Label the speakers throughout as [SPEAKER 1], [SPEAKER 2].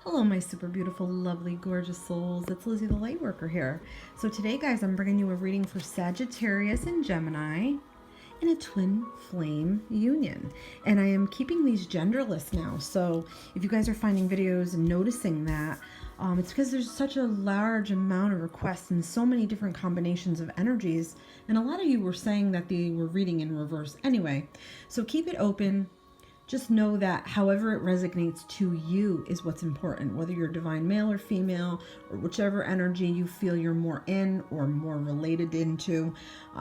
[SPEAKER 1] Hello, my super beautiful, lovely, gorgeous souls. It's Lizzie the Lightworker here. So today, guys, I'm bringing you a reading for Sagittarius and Gemini in a twin flame union. And I am keeping these genderless now. So if you guys are finding videos and noticing that, it's because there's such a large amount of requests and so many different combinations of energies. And a lot of you were saying that they were reading in reverse anyway. So keep it open. Just know that however it resonates to you is what's important, whether you're divine male or female, or whichever energy you feel you're more in or more related into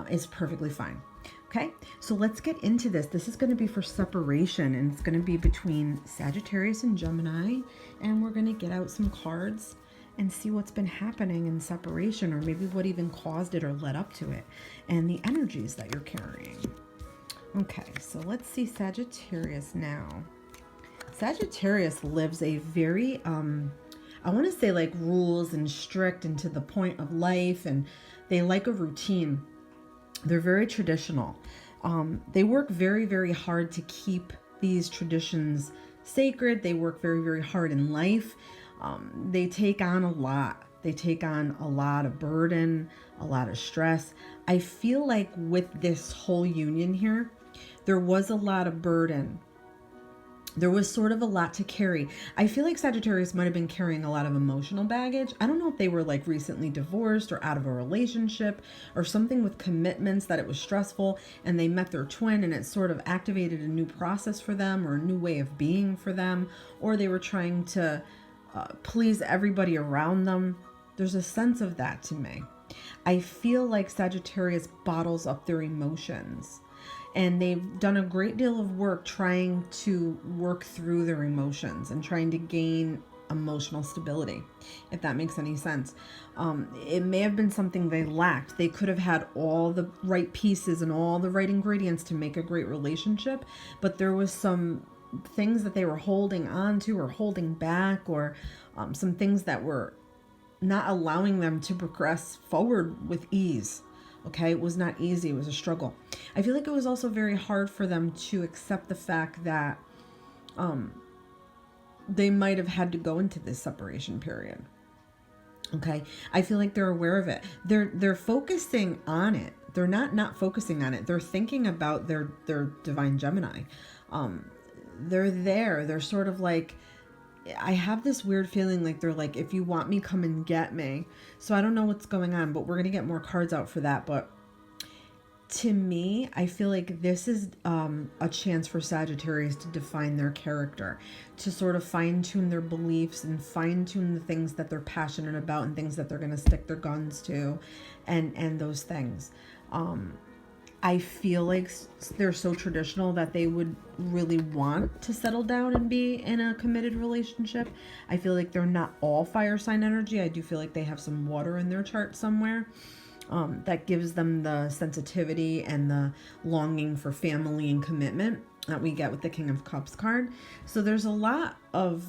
[SPEAKER 1] is perfectly fine. Okay, so let's get into this. This is going to be for separation, and it's going to be between Sagittarius and Gemini, and we're going to get out some cards and see what's been happening in separation, or maybe what even caused it or led up to it, and the energies that you're carrying. Okay, so let's see Sagittarius now. Sagittarius lives a very, I want to say like rules and strict and to the point of life, and they like a routine. They're very traditional. They work very, very hard to keep these traditions sacred. They work very, very hard in life. They take on a lot. They take on a lot of burden, a lot of stress. I feel like with this whole union here, there was a lot of burden. There was sort of a lot to carry. I feel like Sagittarius might have been carrying a lot of emotional baggage. I don't know if they were like recently divorced or out of a relationship or something with commitments that it was stressful, and they met their twin and it sort of activated a new process for them or a new way of being for them, or they were trying to please everybody around them. There's a sense of that to me. I feel like Sagittarius bottles up their emotions, and they've done a great deal of work trying to work through their emotions and trying to gain emotional stability, if that makes any sense. It may have been something they lacked. They could have had all the right pieces and all the right ingredients to make a great relationship, but there was some things that they were holding on to or holding back, or some things that were not allowing them to progress forward with ease. Okay, it was not easy. It was a struggle. I feel like it was also very hard for them to accept the fact that they might have had to go into this separation period. Okay, I feel like they're aware of it. They're focusing on it. They're not focusing on it. They're thinking about their divine Gemini. They're there. They're sort of like, I have this weird feeling like they're like, if you want me, come and get me. So I don't know what's going on, but we're going to get more cards out for that. But to me, I feel like this is a chance for Sagittarius to define their character, to sort of fine tune their beliefs and fine tune the things that they're passionate about and things that they're going to stick their guns to, and those things. I feel like they're so traditional that they would really want to settle down and be in a committed relationship. I feel like they're not all fire sign energy. I do feel like they have some water in their chart somewhere. That gives them the sensitivity and the longing for family and commitment that we get with the King of Cups card. So there's a lot of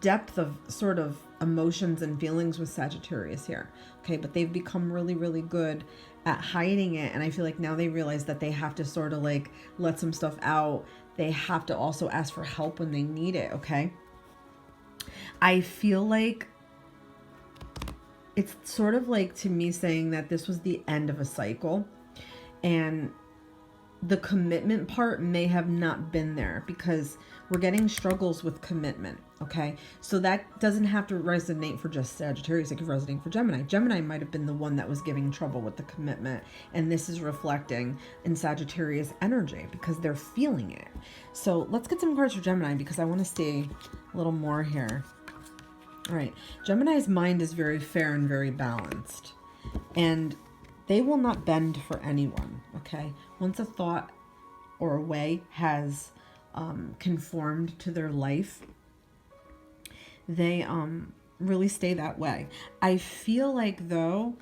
[SPEAKER 1] depth of sort of emotions and feelings with Sagittarius here. Okay, but they've become really, really good at hiding it, and I feel like now they realize that they have to sort of like let some stuff out. They have to also ask for help when they need it. Okay, I feel like it's sort of like, to me, saying that this was the end of a cycle, and the commitment part may have not been there because we're getting struggles with commitment. Okay, so that doesn't have to resonate for just Sagittarius. It could resonate for Gemini. Gemini might have been the one that was giving trouble with the commitment, and this is reflecting in Sagittarius energy because they're feeling it. So let's get some cards for Gemini because I want to see a little more here. All right, Gemini's mind is very fair and very balanced, and they will not bend for anyone. Okay, once a thought or a way has conformed to their life, they really stay that way. I feel like, though,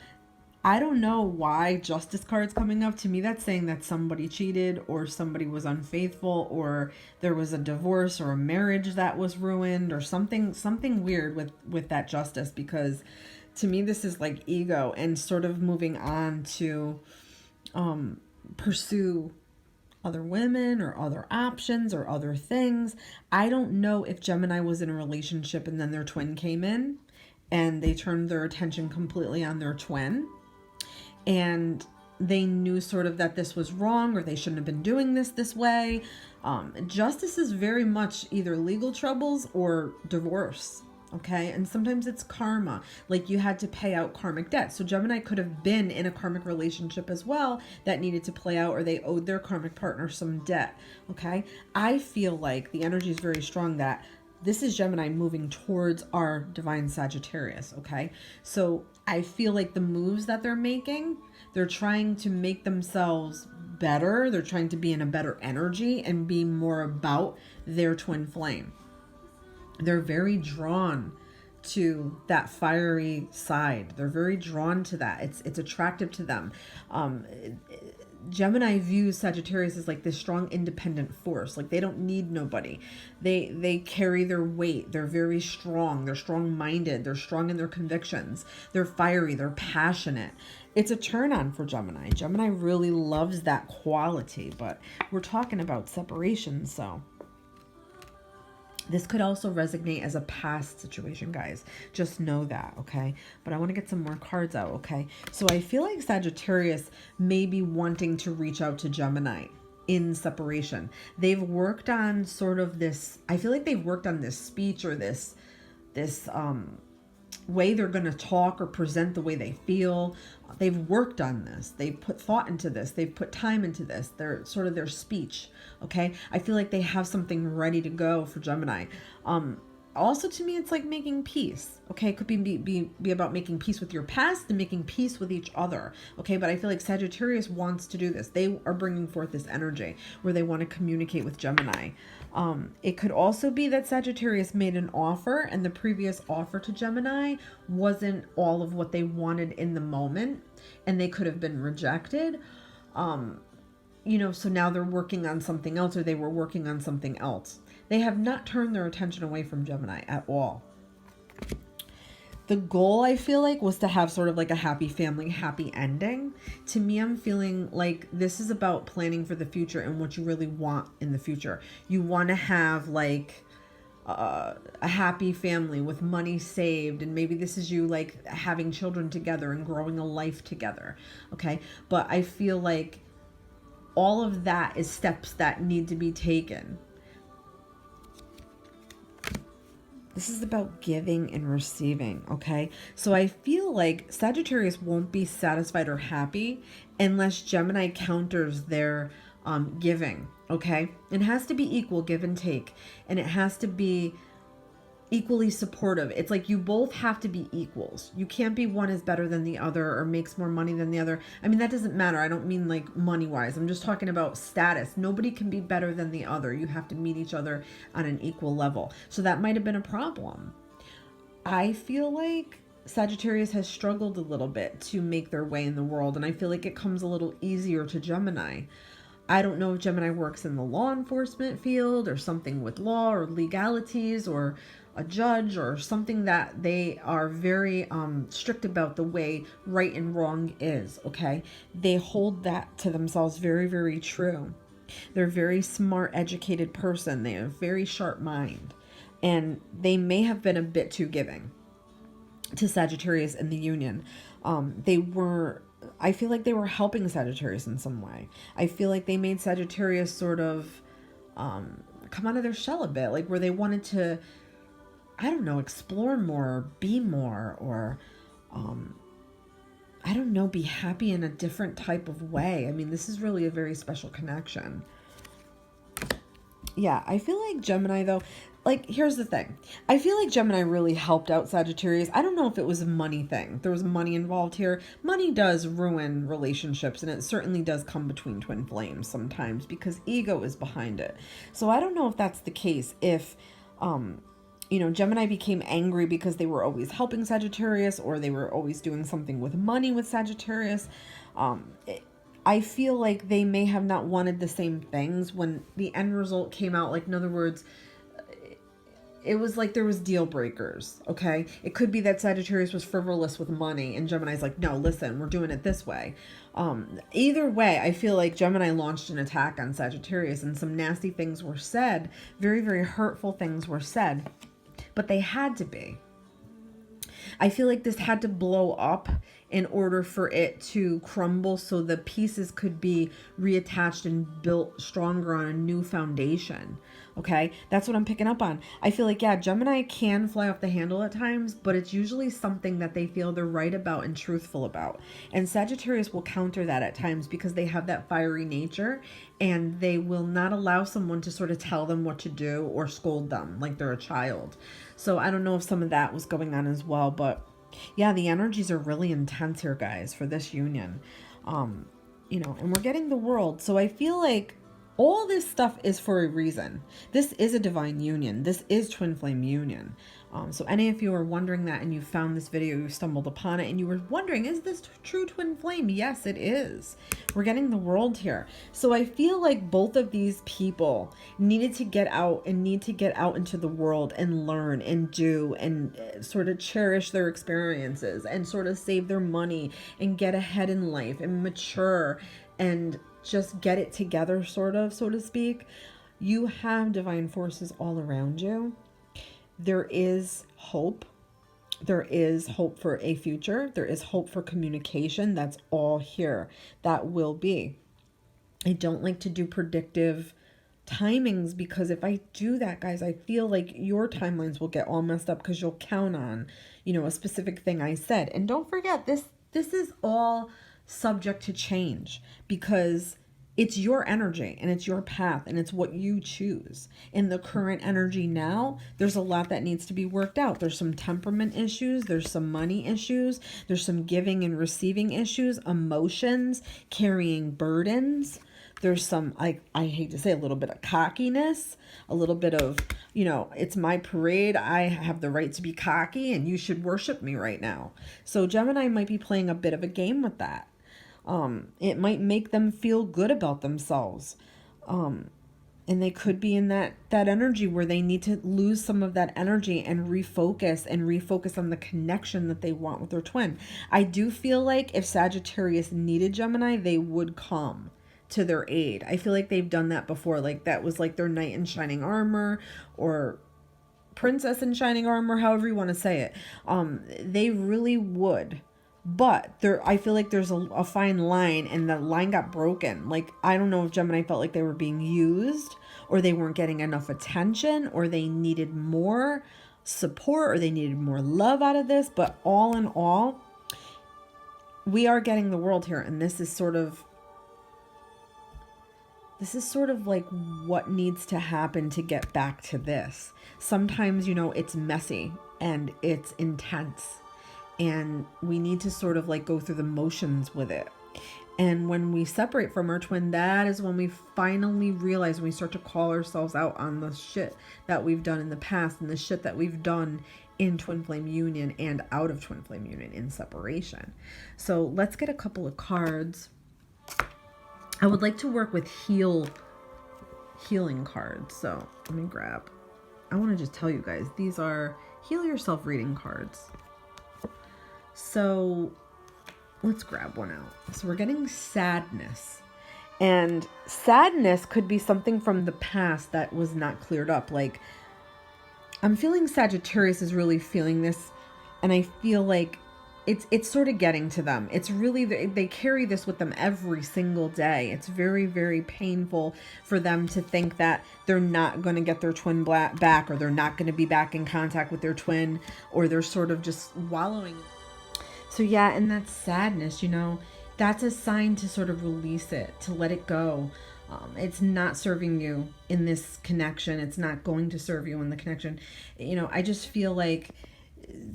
[SPEAKER 1] I don't know why Justice card's coming up. To me, that's saying that somebody cheated or somebody was unfaithful or there was a divorce or a marriage that was ruined or something weird with that Justice, because to me this is like ego and sort of moving on to pursue other women or other options or other things. I don't know if Gemini was in a relationship and then their twin came in and they turned their attention completely on their twin, and they knew sort of that this was wrong or they shouldn't have been doing this way. Justice is very much either legal troubles or divorce. Okay. And sometimes it's karma, like you had to pay out karmic debt. So Gemini could have been in a karmic relationship as well that needed to play out, or they owed their karmic partner some debt. Okay. I feel like the energy is very strong that this is Gemini moving towards our divine Sagittarius. Okay. So I feel like the moves that they're making, they're trying to make themselves better. They're trying to be in a better energy and be more about their twin flame. They're very drawn to that fiery side. They're very drawn to that. It's attractive to them. Gemini views Sagittarius as like this strong independent force. Like they don't need nobody. They carry their weight. They're very strong. They're strong-minded. They're strong in their convictions. They're fiery. They're passionate. It's a turn on for Gemini. Gemini really loves that quality, but we're talking about separation, so this could also resonate as a past situation, guys. Just know that, okay? But I want to get some more cards out, okay? So I feel like Sagittarius may be wanting to reach out to Gemini in separation. They've worked on sort of this, I feel like they've worked on this speech or this way they're going to talk or present the way they feel. They've worked on this. They've put thought into this. They've put time into this. They're sort of their speech. Okay. I feel like they have something ready to go for Gemini. Also, to me, it's like making peace. Okay. It could be about making peace with your past and making peace with each other. Okay. But I feel like Sagittarius wants to do this. They are bringing forth this energy where they want to communicate with Gemini. It could also be that Sagittarius made an offer and the previous offer to Gemini wasn't all of what they wanted in the moment, and they could have been rejected. So now they're working on something else, or they were working on something else. They have not turned their attention away from Gemini at all. The goal, I feel like, was to have sort of like a happy family, happy ending. To me, I'm feeling like this is about planning for the future and what you really want in the future. You want to have like a happy family with money saved, and maybe this is you like having children together and growing a life together. Okay. But I feel like all of that is steps that need to be taken. This is about giving and receiving, okay? So I feel like Sagittarius won't be satisfied or happy unless Gemini counters their giving, okay? It has to be equal give and take, and it has to be equally supportive. It's like you both have to be equals. You can't be one is better than the other or makes more money than the other. I mean, that doesn't matter. I don't mean like money-wise. I'm just talking about status. Nobody can be better than the other. You have to meet each other on an equal level. So that might have been a problem. I feel like Sagittarius has struggled a little bit to make their way in the world, and I feel like it comes a little easier to Gemini. I don't know if Gemini works in the law enforcement field or something with law or legalities or a judge or something that they are very strict about the way right and wrong is, okay? They hold that to themselves very, very true. They're a very smart, educated person. They have a very sharp mind. And they may have been a bit too giving to Sagittarius in the union. I feel like they were helping Sagittarius in some way. I feel like they made Sagittarius sort of come out of their shell a bit, like where they wanted to, I don't know, explore more, be more, or I don't know, be happy in a different type of way. I mean, this is really a very special connection. Yeah, I feel like Gemini, though, like, here's the thing. I feel like Gemini really helped out Sagittarius. I don't know if it was a money thing. There was money involved here. Money does ruin relationships, and it certainly does come between twin flames sometimes because ego is behind it. So I don't know if that's the case. If, Gemini became angry because they were always helping Sagittarius, or they were always doing something with money with Sagittarius. I feel like they may have not wanted the same things when the end result came out. Like, in other words, it was like there was deal breakers, okay? It could be that Sagittarius was frivolous with money and Gemini's like, no, listen, we're doing it this way. Either way, I feel like Gemini launched an attack on Sagittarius and some nasty things were said. Very, very hurtful things were said, but they had to be. I feel like this had to blow up in order for it to crumble so the pieces could be reattached and built stronger on a new foundation. Okay, that's what I'm picking up on. I feel like, yeah, Gemini can fly off the handle at times, but it's usually something that they feel they're right about and truthful about. And Sagittarius will counter that at times because they have that fiery nature and they will not allow someone to sort of tell them what to do or scold them like they're a child. So I don't know if some of that was going on as well, but yeah, the energies are really intense here, guys, for this union. You know, and we're getting the World. So I feel like all this stuff is for a reason. This is a divine union. This is twin flame union. So any of you are wondering that and you found this video, you stumbled upon it and you were wondering, is this true twin flame? Yes, it is. We're getting the World here. So I feel like both of these people needed to get out and need to get out into the world and learn and do and sort of cherish their experiences and sort of save their money and get ahead in life and mature and just get it together, sort of, so to speak. You have divine forces all around you. There is hope. There is hope for a future. There is hope for communication. That's all here. That will be. I don't like to do predictive timings because if I do that, guys, I feel like your timelines will get all messed up because you'll count on, you know, a specific thing I said. And don't forget, this is all subject to change because it's your energy and it's your path and it's what you choose. In the current energy now, there's a lot that needs to be worked out. There's some temperament issues. There's some money issues. There's some giving and receiving issues, emotions, carrying burdens. There's some, I hate to say, a little bit of cockiness, a little bit of, you know, it's my parade. I have the right to be cocky and you should worship me right now. So Gemini might be playing a bit of a game with that. It might make them feel good about themselves. And they could be in that energy where they need to lose some of that energy and refocus on the connection that they want with their twin. I do feel like if Sagittarius needed Gemini, they would come to their aid. I feel like they've done that before. Like that was like their knight in shining armor or princess in shining armor, however you want to say it. They really would. But I feel like there's a fine line and the line got broken. Like, I don't know if Gemini felt like they were being used or they weren't getting enough attention or they needed more support or they needed more love out of this. But all in all, we are getting the World here. And this is sort of like what needs to happen to get back to this. Sometimes, you know, it's messy and it's intense. And we need to sort of like go through the motions with it. And when we separate from our twin, that is when we finally realize, when we start to call ourselves out on the shit that we've done in the past and the shit that we've done in twin flame union and out of twin flame union in separation. So let's get a couple of cards. I would like to work with healing cards. So let me grab. I want to just tell you guys, these are heal yourself reading cards. So let's grab one out. So we're getting sadness. And sadness could be something from the past that was not cleared up. Like, I'm feeling Sagittarius is really feeling this. And I feel like it's sort of getting to them. It's really, they carry this with them every single day. It's very, very painful for them to think that they're not going to get their twin back or they're not going to be back in contact with their twin or they're sort of just wallowing. So yeah, and that sadness, you know, that's a sign to sort of release it, to let it go. It's not serving you in this connection. It's not going to serve you in the connection. You know, I just feel like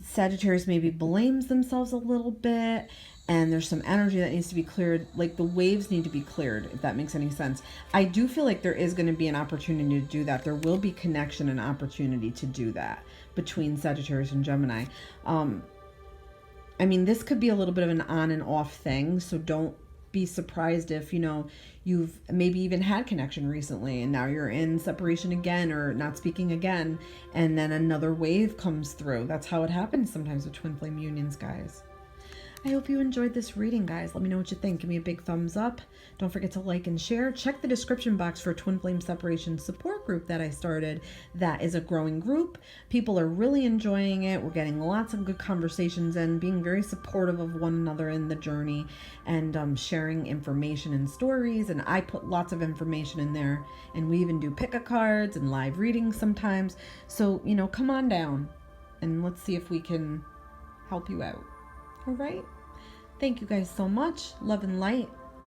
[SPEAKER 1] Sagittarius maybe blames themselves a little bit and there's some energy that needs to be cleared. Like the waves need to be cleared, if that makes any sense. I do feel like there is going to be an opportunity to do that. There will be connection and opportunity to do that between Sagittarius and Gemini. I mean, this could be a little bit of an on and off thing, so don't be surprised if, you know, you've maybe even had connection recently and now you're in separation again or not speaking again, and then another wave comes through. That's how it happens sometimes with twin flame unions, guys. I hope you enjoyed this reading, guys. Let me know what you think. Give me a big thumbs up. Don't forget to like and share. Check the description box for a twin flame separation support group that I started. That is a growing group. People are really enjoying it. We're getting lots of good conversations and being very supportive of one another in the journey, and sharing information and stories. And I put lots of information in there, and we even do pick a cards and live readings sometimes. So, you know, come on down and let's see if we can help you out. All right. Thank you guys so much. Love and light.